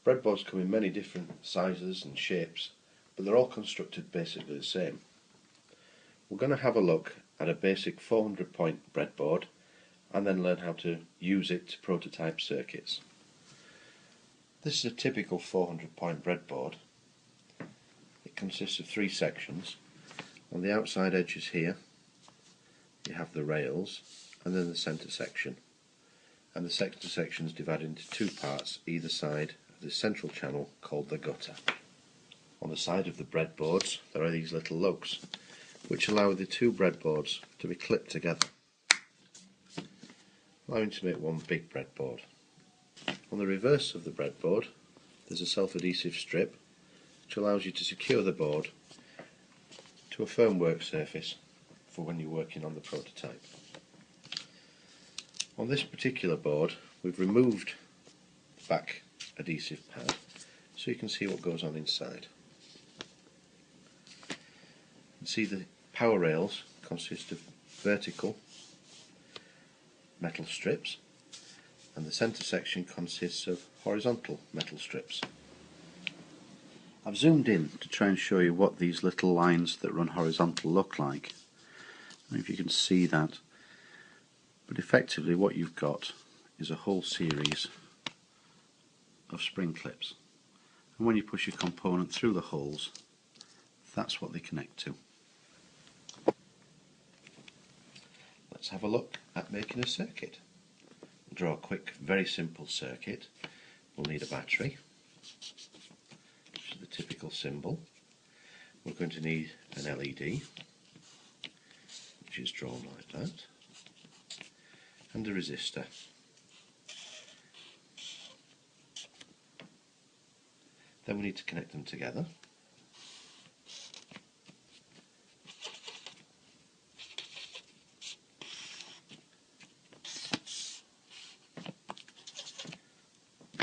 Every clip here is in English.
Breadboards come in many different sizes and shapes, but they're all constructed basically the same. We're going to have a look at a basic 400 point breadboard and then learn how to use it to prototype circuits. This is a typical 400 point breadboard. It consists of 3 sections. On the outside edges here you have the rails and then the centre section, and the centre section is divided into 2 parts either side of the central channel called the gutter. On the side of the breadboards there are these little lugs which allow the 2 breadboards to be clipped together, allowing to make one big breadboard. On the reverse of the breadboard there's a self-adhesive strip which allows you to secure the board to a firm work surface for when you're working on the prototype. On this particular board we've removed the back adhesive pad so you can see what goes on inside. You can see the power rails consist of vertical metal strips and the centre section consists of horizontal metal strips. I've zoomed in to try and show you what these little lines that run horizontal look like. I don't know if you can see that, but effectively what you've got is a whole series of spring clips, and when you push your component through the holes, that's what they connect to. Let's have a look at making a circuit. We'll draw a quick, very simple circuit. We'll need a battery, which is the typical symbol. We're going to need an LED, which is drawn like that, and a resistor. Then we need to connect them together.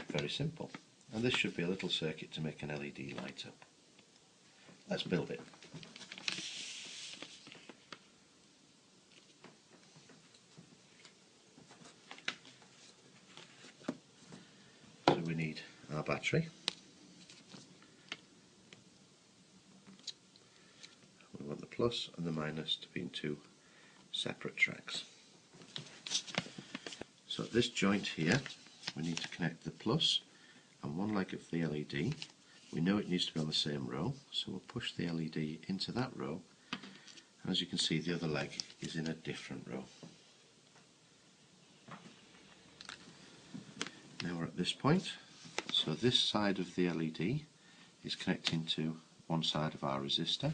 Very simple. And this should be a little circuit to make an LED light up. Let's build it. So we need our battery. We want the plus and the minus to be in 2 separate tracks. So at this joint here we need to connect the plus and one leg of the LED. We know it needs to be on the same row, so we'll push the LED into that row, and as you can see the other leg is in a different row. Now we're at this point, so this side of the LED is connecting to one side of our resistor,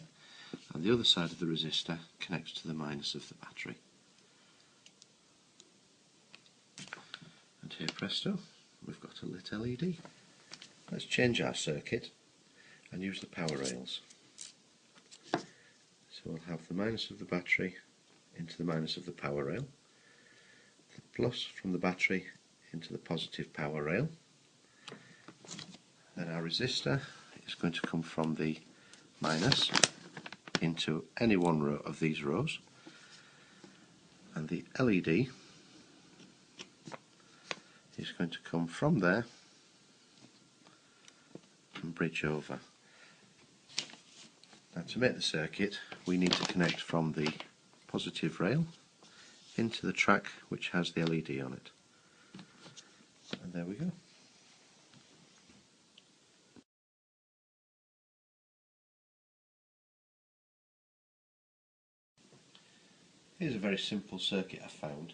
and the other side of the resistor connects to the minus of the battery. And here presto, we've got a lit LED. Let's change our circuit and use the power rails. So we'll have the minus of the battery into the minus of the power rail, the plus from the battery into the positive power rail. Then our resistor is going to come from the minus into any one row of these rows, and the LED is going to come from there and bridge over. Now to make the circuit we need to connect from the positive rail into the track which has the LED on it. And there we go. Here's a very simple circuit I found,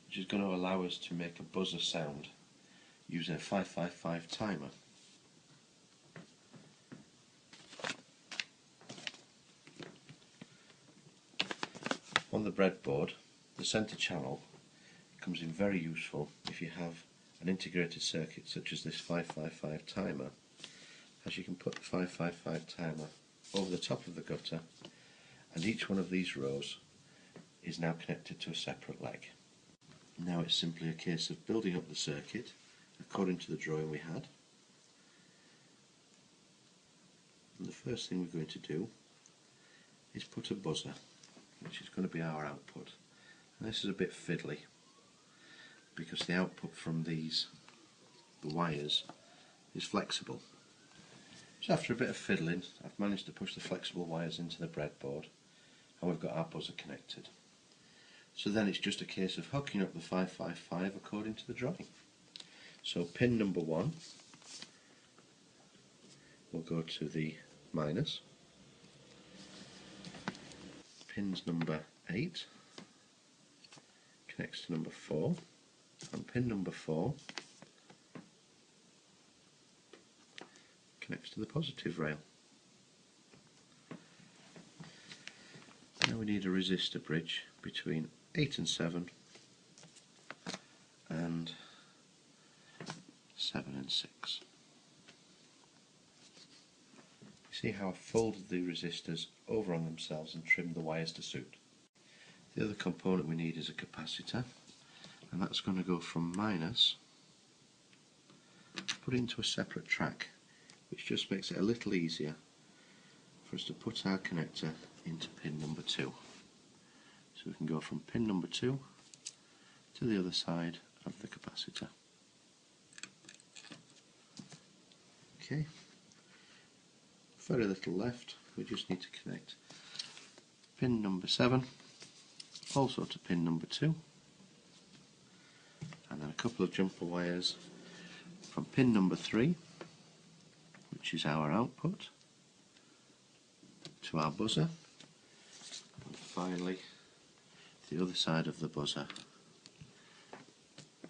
which is going to allow us to make a buzzer sound using a 555 timer. On the breadboard, the centre channel comes in very useful if you have an integrated circuit such as this 555 timer, as you can put the 555 timer over the top of the gutter, and each one of these rows is now connected to a separate leg. Now it's simply a case of building up the circuit according to the drawing we had. And the first thing we're going to do is put a buzzer, which is going to be our output. And this is a bit fiddly because the output from the wires is flexible. So after a bit of fiddling, I've managed to push the flexible wires into the breadboard, and we've got our buzzer connected. So then it's just a case of hooking up the 555 according to the drawing. So pin number 1 will go to the minus. Pins number 8 connects to number 4, and pin number 4 connects to the positive rail. Now we need a resistor bridge between 8 and 7 and 7 and 6. You see how I've folded the resistors over on themselves and trimmed the wires to suit. The other component we need is a capacitor, and that's going to go from minus, put it into a separate track, which just makes it a little easier for us to put our connector into pin number 2. So we can go from pin number 2 to the other side of the capacitor. Okay, very little left, we just need to connect pin number 7 also to pin number 2, and then a couple of jumper wires from pin number 3, which is our output, to our buzzer, and finally the other side of the buzzer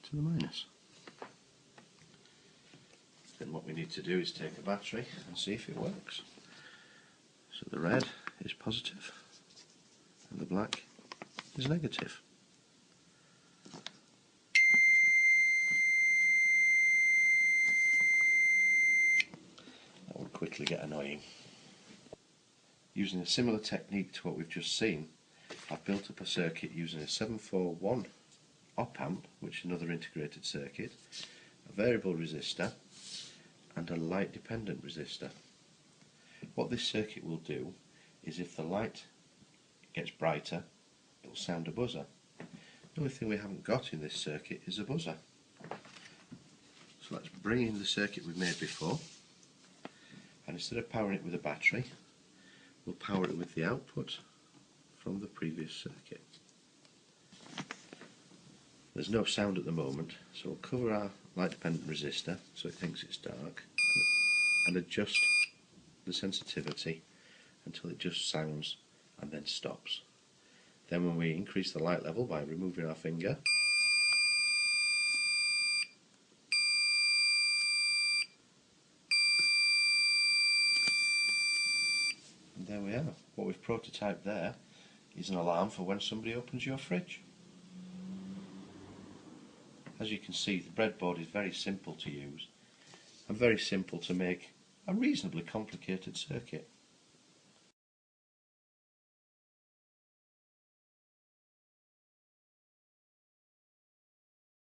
to the minus. Then what we need to do is take a battery and see if it works. So the red is positive and the black is negative. That would quickly get annoying. Using a similar technique to what we've just seen, I've built up a circuit using a 741 op-amp, which is another integrated circuit, a variable resistor and a light dependent resistor. What this circuit will do is if the light gets brighter, it will sound a buzzer. The only thing we haven't got in this circuit is a buzzer. So let's bring in the circuit we made before, and instead of powering it with a battery, we'll power it with the output from the previous circuit. There's no sound at the moment, so we'll cover our light dependent resistor so it thinks it's dark, and adjust the sensitivity until it just sounds and then stops. Then when we increase the light level by removing our finger, and there we are. What we've prototyped there is an alarm for when somebody opens your fridge. As you can see, the breadboard is very simple to use and very simple to make a reasonably complicated circuit.